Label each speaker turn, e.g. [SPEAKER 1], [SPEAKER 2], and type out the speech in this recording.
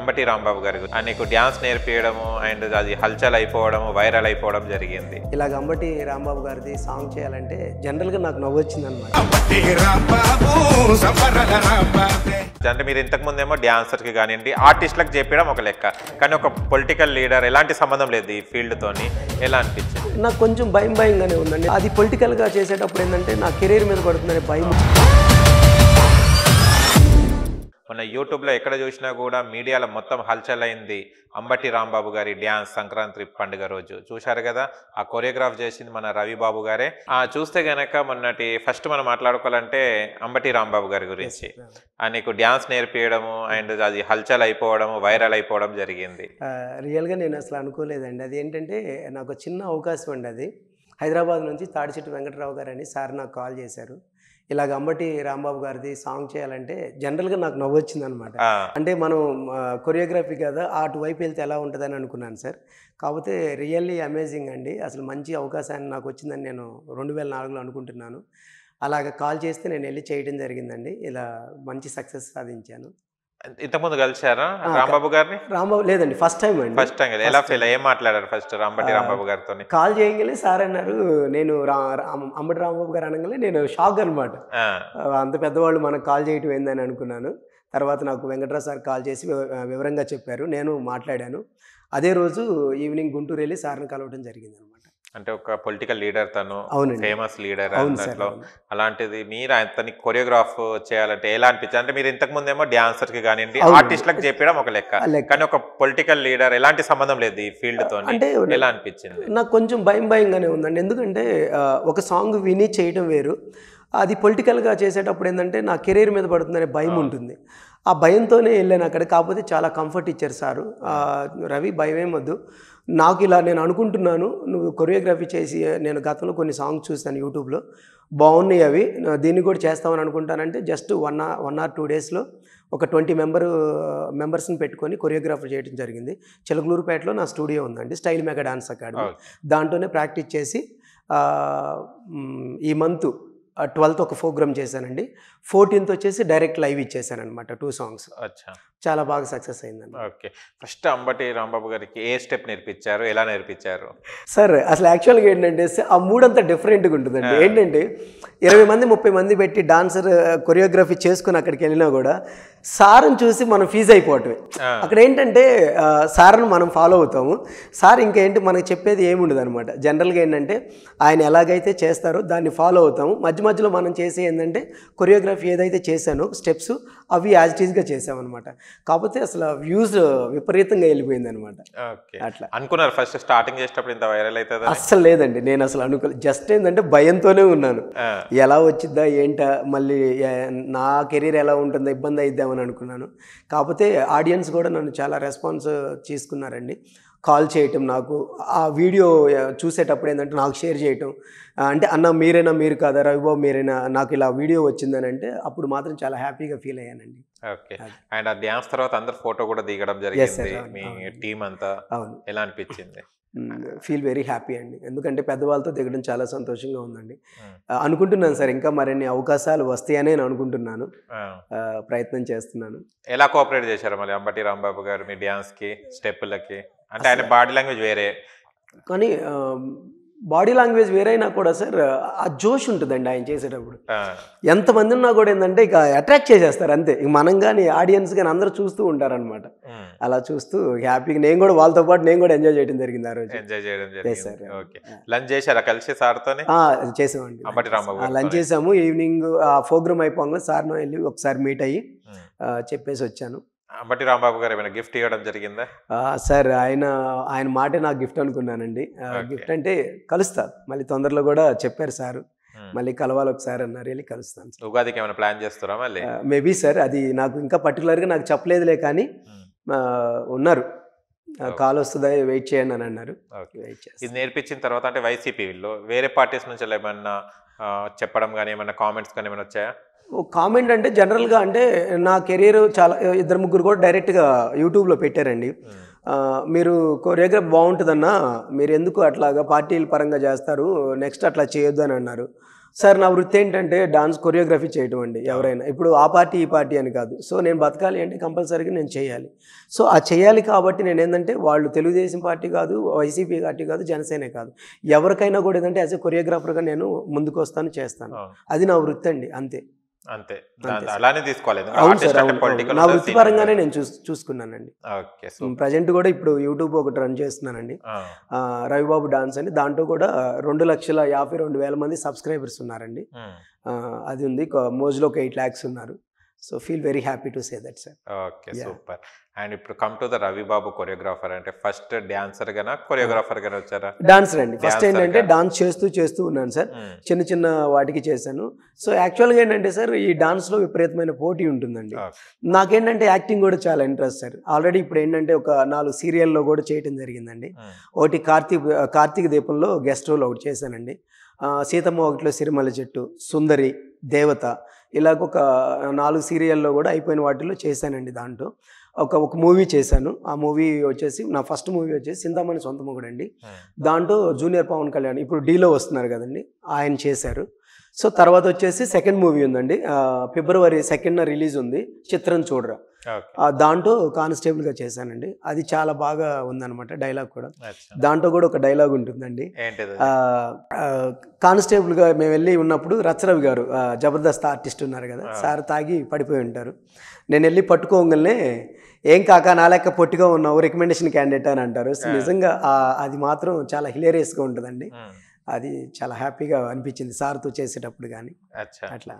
[SPEAKER 1] అంబటి రాంబాబు గారి నీకు dance నేర్పించడము and అది హల్చల్ అయిపోవడం వైరల్ అయిపోవడం జరిగింది.
[SPEAKER 2] ఇలాగ అంబటి రాంబాబు గారిది సాంగ్ చేయాలంటే జనరల్గా నాకు నవ్వు వచ్చింది అనమాట.
[SPEAKER 1] అంటే మీరు ఇంతకు ముందేమో డ్యాన్సర్కి కానివ్వండి ఆర్టిస్టులకు చెప్పడం ఒక లెక్క, కానీ ఒక పొలిటికల్ లీడర్ ఎలాంటి సంబంధం లేదు ఈ ఫీల్డ్తోని, ఎలా అనిపించింది?
[SPEAKER 2] నాకు కొంచెం భయంగానే ఉందండి. అది పొలిటికల్గా చేసేటప్పుడు ఏంటంటే నా కెరీర్ మీద పడుతుందనే భయం.
[SPEAKER 1] మన యూట్యూబ్లో ఎక్కడ చూసినా కూడా మీడియాలో మొత్తం హల్చల్ అయింది అంబటి రాంబాబు గారి డ్యాన్స్ సంక్రాంతి పండుగ రోజు. చూశారు కదా, ఆ కొరియోగ్రాఫ్ చేసింది మన రవిబాబు గారే. చూస్తే గనక మొన్నటి ఫస్ట్ మనం మాట్లాడుకోవాలంటే అంబటి రాంబాబు గారి గురించి. నీకు డ్యాన్స్ నేర్పించడము అండ్ అది హల్చల్ అయిపోవడము వైరల్ అయిపోవడం జరిగింది.
[SPEAKER 2] రియల్గా నేను అసలు అనుకోలేదండి. అది ఏంటంటే నాకు చిన్న అవకాశం అండి. అది హైదరాబాద్ నుంచి తాడిచెట్టు వెంకటరావు గారు అని సార్ నాకు కాల్ చేశారు. ఇలాగ అంబటి రాంబాబు గారిది సాంగ్ చేయాలంటే జనరల్గా నాకు నవ్వు వచ్చింది అనమాట. అంటే మనం కొరియోగ్రఫీ కదా, అటువైపు వెళ్తే ఎలా ఉంటుందని అనుకున్నాను సార్. కాకపోతే రియల్లీ అమేజింగ్ అండి. అసలు మంచి అవకాశాన్ని నాకు వచ్చిందని నేను 2004లో అనుకుంటున్నాను. అలాగ కాల్ చేస్తే నేను వెళ్ళి చేయడం జరిగిందండి. ఇలా మంచి సక్సెస్ సాధించాను.
[SPEAKER 1] ఇంతకుముందు కలిసారా రాంబాబు గారిని?
[SPEAKER 2] రాంబాబు లేదండి, ఫస్ట్ టైం అండి.
[SPEAKER 1] First time. ఎలా ఫీల్ ఏం మాట్లాడారు ఫస్ట్ అంబటి రాంబాబు గారితో?
[SPEAKER 2] కాల్ చేయగలే సార్ అన్నారు. నేను అంబటి రాంబాబు గారు అనగానే నేను షాక్ అనమాట. అంత పెద్దవాళ్ళు మనకు కాల్ చేయటం ఏందని అనుకున్నాను. తర్వాత నాకు వెంకటరావు సార్ కాల్ చేసి వివరంగా చెప్పారు. నేను మాట్లాడాను. అదే రోజు ఈవినింగ్ గుంటూరు వెళ్ళి సార్ని కలవడం జరిగింది అనమాట.
[SPEAKER 1] అంటే ఒక పొలిటికల్ లీడర్, తను ఫేమస్ లీడర్ దాంట్లో. అలాంటిది మీరు అతనికి కొరియోగ్రాఫ్ చేయాలంటే ఎలా అనిపించింది? అంటే మీరు ఇంతకు ముందేమో డ్యాన్సర్కి కానివ్వండి ఆర్టిస్టులకు చెప్పడం ఒక లెక్క, కానీ ఒక పొలిటికల్ లీడర్ ఎలాంటి సంబంధం లేదు ఈ ఫీల్డ్తో, ఎలా అనిపించింది?
[SPEAKER 2] నాకు కొంచెం భయంగానే ఉందండి. ఎందుకంటే ఒక సాంగ్ విని చేయడం వేరు, అది పొలిటికల్గా చేసేటప్పుడు ఏంటంటే నా కెరీర్ మీద పడుతుందనే భయం ఉంటుంది. ఆ భయంతోనే వెళ్ళాను అక్కడ. కాకపోతే చాలా కంఫర్ట్ ఇచ్చారు సారు. రవి, భయమేం వద్దు, నాకు ఇలా నేను అనుకుంటున్నాను, నువ్వు కొరియోగ్రఫీ చేసి, నేను గతంలో కొన్ని సాంగ్స్ చూస్తాను యూట్యూబ్లో, బాగున్నాయి అవి, దీన్ని కూడా చేస్తామని అనుకుంటానంటే జస్ట్ 1 or 2 డేస్లో ఒక 20 మెంబర్స్ని పెట్టుకొని కొరియోగ్రాఫర్ చేయడం జరిగింది. చిలకలూరుపేటలో నా స్టూడియో ఉందండి, స్టైల్ మెగా డాన్స్ అకాడమీ. దాంట్లోనే ప్రాక్టీస్ చేసి ఈ మంత్ 12th ఒక ప్రోగ్రామ్ చేశానండి. 14th వచ్చేసి డైరెక్ట్ లైవ్ ఇచ్చేసాను అనమాట, 2 songs. చాలా బాగా సక్సెస్ అయిందండి.
[SPEAKER 1] ఓకే, ఫస్ట్ అంబటి రాంబాబు గారికి ఏ స్టెప్ నేర్పించారు, ఎలా నేర్పించారు?
[SPEAKER 2] సార్ అసలు యాక్చువల్గా ఏంటంటే ఆ మూడంతా డిఫరెంట్గా ఉంటుందండి. ఏంటంటే 20 మంది 30 మంది పెట్టి డాన్సర్ కొరియోగ్రఫీ చేసుకుని అక్కడికి వెళ్ళినా కూడా సార్ని చూసి మనం ఫీజ్ అయిపోవటమే. అక్కడ ఏంటంటే సార్ను మనం ఫాలో అవుతాము. సార్ ఇంకేంటి మనకు చెప్పేది ఏముండదు అనమాట. జనరల్గా ఏంటంటే ఆయన ఎలాగైతే చేస్తారో దాన్ని ఫాలో అవుతాము. మధ్యలో మనం చేసే ఏంటంటే కొరియోగ్రఫీ ఏదైతే చేశానో స్టెప్స్ అవి యాజ్ ఇట్ ఈస్గా చేసామన్నమాట. కాకపోతే అసలు వ్యూస్ విపరీతంగా వెళ్ళిపోయింది అనమాట.
[SPEAKER 1] అట్లా అనుకున్నారు ఫస్ట్ స్టార్టింగ్ చేసేటప్పుడు ఇంత వైరల్ అవుతుంది?
[SPEAKER 2] అస్సలు లేదండి, నేను అసలు అనుకోలేదు. జస్ట్ ఏంటంటే భయంతోనే ఉన్నాను, ఎలా వచ్చిద్దా ఏంటా, మళ్ళీ నా కెరీర్ ఎలా ఉంటుందో, ఇబ్బంది అయిద్దామని అనుకున్నాను. కాకపోతే ఆడియన్స్ కూడా నన్ను చాలా రెస్పాన్స్ తీసుకున్నారండి. కాల్ చేయటం, నాకు ఆ వీడియో చూసేటప్పుడు ఏంటంటే నాకు షేర్ చేయటం, అంటే అన్న మీరేనా, మీరు కాదా, రవిబాబు మీరేనా, నాకు ఇలా వీడియో వచ్చిందని అంటే అప్పుడు మాత్రం చాలా హ్యాపీగా ఫీల్ అయ్యానండి.
[SPEAKER 1] ఓకే, అండ్ ఆ డ్యాన్స్ తర్వాత అందరు ఫోటో కూడా దిగడం జరిగింది, మీ టీం అంతా. అవును, ఎలా అనిపించింది?
[SPEAKER 2] ఫీల్ వెరీ హ్యాపీ అండి. ఎందుకంటే పెద్దవాళ్ళతో దిగడం చాలా సంతోషంగా ఉందండి. అనుకుంటున్నాను సార్ ఇంకా మరిన్ని అవకాశాలు వస్తాయని నేను అనుకుంటున్నాను, ప్రయత్నం చేస్తున్నాను.
[SPEAKER 1] ఎలా కోఆపరేట్ చేశారు మళ్ళీ అంబటి రాంబాబు గారు మీ డ్యాన్స్కి, స్టెప్పులకి? అంటే ఆయన బాడీ లాంగ్వేజ్ వేరే, కానీ
[SPEAKER 2] బాడీ లాంగ్వేజ్ వేరైనా కూడా సార్ ఆ జోష్ ఉంటుందండి ఆయన చేసేటప్పుడు. ఎంతమంది ఉన్నా కూడా ఏంటంటే ఇక అట్రాక్ట్ చేసేస్తారు అంతే. మనం కానీ ఆడియన్స్ కానీ అందరూ చూస్తూ ఉంటారనమాట. అలా చూస్తూ హ్యాపీగా నేను కూడా వాళ్ళతో పాటు నేను కూడా ఎంజాయ్ చేయడం జరిగింది ఆ రోజు.
[SPEAKER 1] ఎంజాయ్ చేయడం జరిగింది. ఓకే, లంచ్ చేశారా కలిసి సార్తో?
[SPEAKER 2] చేసామండి,
[SPEAKER 1] అంబటి రాంబాబు
[SPEAKER 2] లంచ్ చేసాము. ఈవినింగ్ ఆ ప్రోగ్రామ్ అయిపోగా సార్ను వెళ్ళి ఒకసారి మీట్ అయ్యి చెప్పేసి వచ్చాను.
[SPEAKER 1] అంబటి రాంబాబు గారు ఏమైనా గిఫ్ట్ ఇవ్వడం జరిగిందా?
[SPEAKER 2] సార్ ఆయన మాటే నాకు గిఫ్ట్ అనుకున్నానండి. గిఫ్ట్ అంటే కలుస్తా మళ్ళీ తొందరలో కూడా చెప్పారు సారు, మళ్ళీ కలవాలి ఒకసారి అన్నారు. వెళ్ళి కలుస్తాను.
[SPEAKER 1] ఉగాదికి ఏమైనా ప్లాన్ చేస్తారా మళ్ళీ?
[SPEAKER 2] మేబీ సార్, అది నాకు ఇంకా పర్టికులర్గా నాకు చెప్పలేదులే, కానీ ఉన్నారు, కాల్ వస్తుందా వెయిట్ చేయండి అని అన్నారు.
[SPEAKER 1] ఇది నేర్పించిన తర్వాత అంటే వైసీపీలో వేరే పార్టీస్ నుంచి ఏమన్నా చెప్పడం కానీ ఏమన్నా కామెంట్స్ కానీ ఏమైనా వచ్చాయా?
[SPEAKER 2] కామెంట్ అంటే జనరల్గా అంటే నా కెరీర్ చాలా 2-3 కూడా డైరెక్ట్గా యూట్యూబ్లో పెట్టారండి. మీరు కొరియోగ్రాఫ్ బాగుంటుందన్నా, మీరు ఎందుకు అట్లాగా పార్టీల పరంగా చేస్తారు, నెక్స్ట్ అట్లా చేయొద్దు అని అన్నారు. సార్ నా వృత్తి ఏంటంటే డాన్స్ కొరియోగ్రఫీ చేయటం అండి. ఎవరైనా ఇప్పుడు ఆ పార్టీ ఈ పార్టీ అని కాదు. సో నేను బతకాలి అంటే కంపల్సరీగా నేను చేయాలి. సో ఆ చేయాలి కాబట్టి నేను ఏంటంటే వాళ్ళు తెలుగుదేశం పార్టీ కాదు, వైసీపీ పార్టీ కాదు, జనసేన కాదు, ఎవరికైనా కూడా ఏంటంటే యాజ్ ఎ కొరియోగ్రాఫర్గా నేను ముందుకు వస్తాను, చేస్తాను. అది నా వృత్తి అండి, అంతే.
[SPEAKER 1] అంతే, అలానే తీసుకోవాలి.
[SPEAKER 2] అవును సార్, నా వృత్తిపరంగానే నేను చూసుకున్నానండి. ప్రజెంట్ కూడా ఇప్పుడు యూట్యూబ్ ఒకటి రన్ చేస్తున్నానండి, రవిబాబు డాన్స్ అని. దాంట్లో కూడా 2,52,000 మంది సబ్స్క్రైబర్స్ ఉన్నారండి. అది ఉంది. మోజ్లో ఒక 8 lakhs ఉన్నారు. So feel very happy to say that sir.
[SPEAKER 1] Okay, super. And ఇప్పుడు come to the Ravibabu choreographer. అంటే ఫస్ట్ డాన్సర్ గానా కొరియోగ్రాఫర్ గానే వచ్చారా?
[SPEAKER 2] డాన్సర్ అండి. ఫస్ట్ ఏంటంటే డాన్స్ చేస్తూ ఉన్నాను సార్. చిన్న చిన్న వాటికి చేశాను. సో యాక్చువల్గా ఏంటంటే సార్, ఈ డాన్స్లో విపరీతమైన పోటీ ఉంటుందండి. నాకేంటంటే యాక్టింగ్ కూడా చాలా ఇంట్రెస్ట్ సార్. ఆల్రెడీ ఇప్పుడు ఏంటంటే ఒక 4 సీరియల్లో కూడా చేయటం జరిగిందండి. ఒకటి కార్తీక దీపంలో గెస్ట్ రోల్ ఒకటి చేశానండి. సీతమ్మ ఒకటిలో సిరిమల్ల చెట్టు, సుందరి, దేవత, ఇలాగొక 4 సీరియల్లో కూడా అయిపోయిన వాటిల్లో చేశానండి. దాంట్లో ఒక మూవీ చేశాను. ఆ మూవీ వచ్చేసి నా ఫస్ట్ మూవీ వచ్చేసి సింతామణి సొంత మొగుడు అండి. దాంట్లో జూనియర్ పవన్ కళ్యాణ్ ఇప్పుడు డీలో వస్తున్నారు కదండి, ఆయన చేశారు. సో తర్వాత వచ్చేసి సెకండ్ మూవీ ఉందండి, February 2nd రిలీజ్ ఉంది, చిత్రం చూడరా. దాంట్లో కానిస్టేబుల్గా చేశానండి. అది చాలా బాగా ఉందన్నమాట, డైలాగ్ కూడా. దాంట్లో కూడా ఒక డైలాగ్ ఉంటుందండి. కానిస్టేబుల్గా మేము వెళ్ళి ఉన్నప్పుడు రచ్చరవి గారు జబర్దస్త్ ఆర్టిస్ట్ ఉన్నారు కదా సార్, తాగి పడిపోయి ఉంటారు. నేను వెళ్ళి పట్టుకోగానే ఏం కాక నా లెక్క పొట్టిగా ఉన్నావు, రికమెండేషన్ క్యాండిడేట్ అని అంటారు. నిజంగా అది మాత్రం చాలా హిలేరియస్గా ఉంటుందండి. అది చాలా హ్యాపీగా అనిపించింది సార్తో చేసేటప్పుడు కానీ అట్లా.